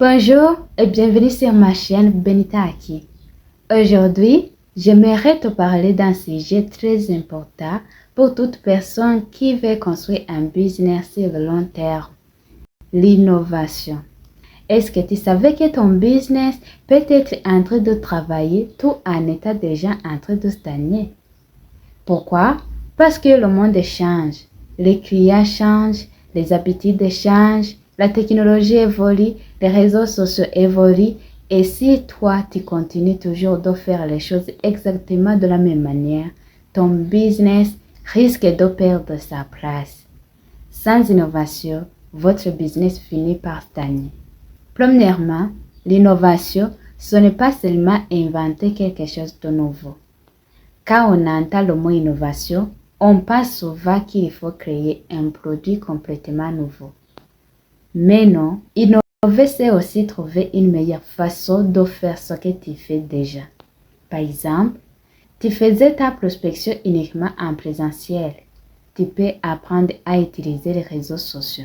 Bonjour et bienvenue sur ma chaîne Benita Aki. Aujourd'hui, j'aimerais te parler d'un sujet très important pour toute personne qui veut construire un business sur le long terme, l'innovation. Est-ce que tu savais que ton business peut être en train de travailler tout en étant déjà en train de stagner? Pourquoi? Parce que le monde change, les clients changent, les habitudes changent, la technologie évolue, les réseaux sociaux évoluent et si toi tu continues toujours de faire les choses exactement de la même manière, ton business risque de perdre sa place. Sans innovation, votre business finit par stagner. Premièrement, l'innovation, ce n'est pas seulement inventer quelque chose de nouveau. Quand on entend le mot innovation, on pense souvent qu'il faut créer un produit complètement nouveau. Mais non, innover, c'est aussi trouver une meilleure façon de faire ce que tu fais déjà. Par exemple, tu faisais ta prospection uniquement en présentiel. Tu peux apprendre à utiliser les réseaux sociaux.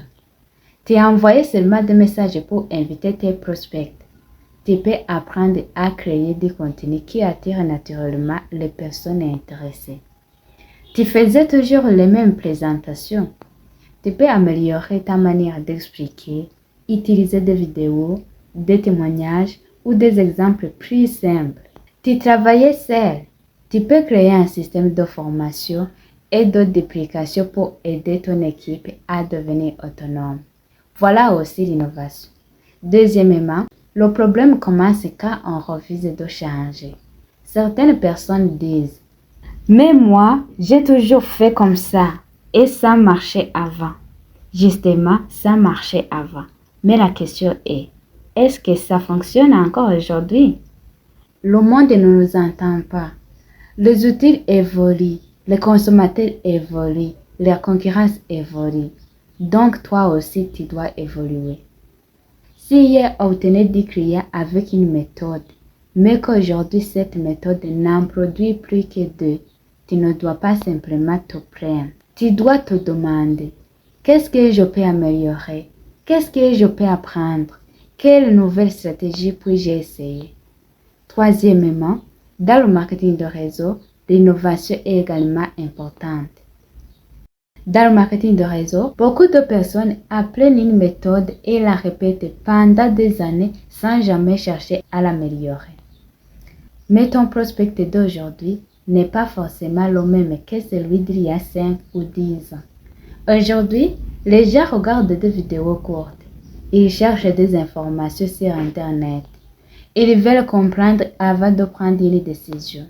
Tu envoyais seulement des messages pour inviter tes prospects. Tu peux apprendre à créer des contenus qui attirent naturellement les personnes intéressées. Tu faisais toujours les mêmes présentations. Tu peux améliorer ta manière d'expliquer, utiliser des vidéos, des témoignages ou des exemples plus simples. Tu travaillais seul. Tu peux créer un système de formation et de duplication pour aider ton équipe à devenir autonome. Voilà aussi l'innovation. Deuxièmement, le problème commence quand on refuse de changer. Certaines personnes disent « Mais moi, j'ai toujours fait comme ça et ça marchait avant. » Justement, ça marchait avant. Mais la question est-ce que ça fonctionne encore aujourd'hui? Le monde ne nous entend pas. Les outils évoluent, les consommateurs évoluent, la concurrence évolue. Donc toi aussi, tu dois évoluer. Si hier obtenait 10 clients avec une méthode, mais qu'aujourd'hui cette méthode n'en produit plus que 2, tu ne dois pas simplement te plaindre. Tu dois te demander, qu'est-ce que je peux améliorer? Qu'est-ce que je peux apprendre? Quelle nouvelle stratégie puis-je essayer? Troisièmement, dans le marketing de réseau, l'innovation est également importante. Dans le marketing de réseau, beaucoup de personnes apprennent une méthode et la répètent pendant des années sans jamais chercher à l'améliorer. Mais ton prospect d'aujourd'hui n'est pas forcément le même que celui d'il y a 5 ou 10 ans. Aujourd'hui, les gens regardent des vidéos courtes. Ils cherchent des informations sur Internet. Ils veulent comprendre avant de prendre une décision.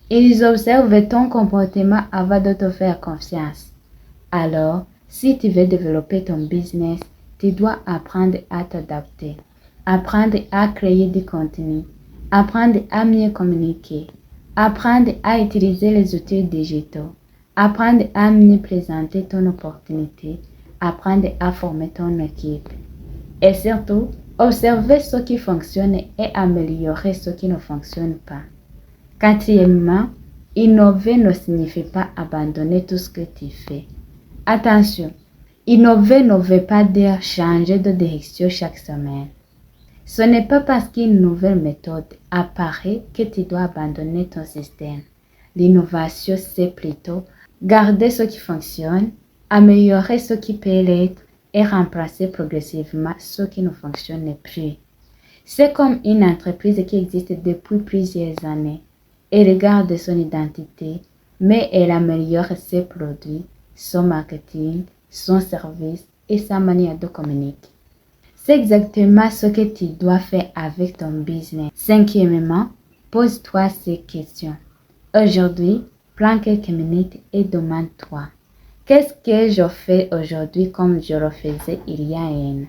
Ils observent ton comportement avant de te faire confiance. Alors, si tu veux développer ton business, tu dois apprendre à t'adapter, apprendre à créer du contenu, apprendre à mieux communiquer, apprendre à utiliser les outils digitaux, apprendre à mieux présenter ton opportunité, apprendre à former ton équipe. Et surtout, observer ce qui fonctionne et améliorer ce qui ne fonctionne pas. Quatrièmement, innover ne signifie pas abandonner tout ce que tu fais. Attention, innover ne veut pas dire changer de direction chaque semaine. Ce n'est pas parce qu'une nouvelle méthode apparaît que tu dois abandonner ton système. L'innovation, c'est plutôt garder ce qui fonctionne, améliorer ce qui peut l'être et remplacer progressivement ce qui ne fonctionne plus. C'est comme une entreprise qui existe depuis plusieurs années. Elle garde son identité, mais elle améliore ses produits, son marketing, son service et sa manière de communiquer. C'est exactement ce que tu dois faire avec ton business. Cinquièmement, pose-toi ces questions. Aujourd'hui, prends quelques minutes et demande-toi, qu'est-ce que je fais aujourd'hui comme je le faisais il y a un an?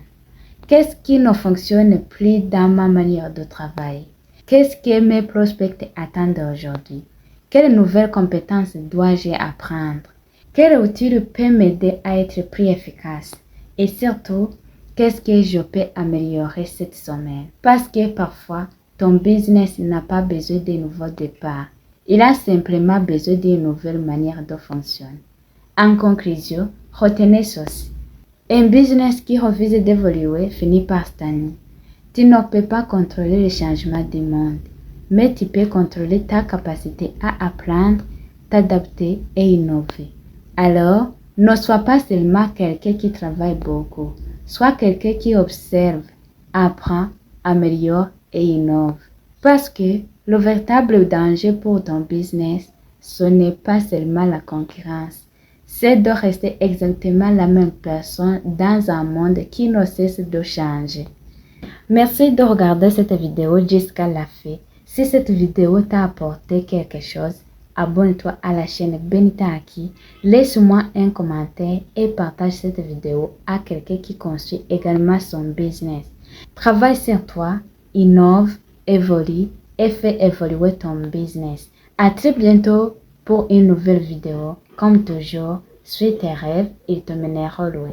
Qu'est-ce qui ne fonctionne plus dans ma manière de travailler? Qu'est-ce que mes prospects attendent aujourd'hui? Quelles nouvelles compétences dois-je apprendre? Quel outil peut m'aider à être plus efficace? Et surtout, qu'est-ce que je peux améliorer cette semaine? Parce que parfois, ton business n'a pas besoin de nouveaux départs. Il a simplement besoin d'une nouvelle manière de fonctionner. En conclusion, retenez ceci. Un business qui refuse d'évoluer finit par stagner. Tu ne peux pas contrôler le changement du monde, mais tu peux contrôler ta capacité à apprendre, t'adapter et innover. Alors, ne sois pas seulement quelqu'un qui travaille beaucoup, sois quelqu'un qui observe, apprend, améliore et innove. Parce que le véritable danger pour ton business, ce n'est pas seulement la concurrence, c'est de rester exactement la même personne dans un monde qui ne cesse de changer. Merci de regarder cette vidéo jusqu'à la fin. Si cette vidéo t'a apporté quelque chose, abonne-toi à la chaîne Benita Aki, laisse-moi un commentaire et partage cette vidéo à quelqu'un qui construit également son business. Travaille sur toi, innove, évolue et fais évoluer ton business. À très bientôt pour une nouvelle vidéo. Comme toujours, suis tes rêves, ils te mèneront loin.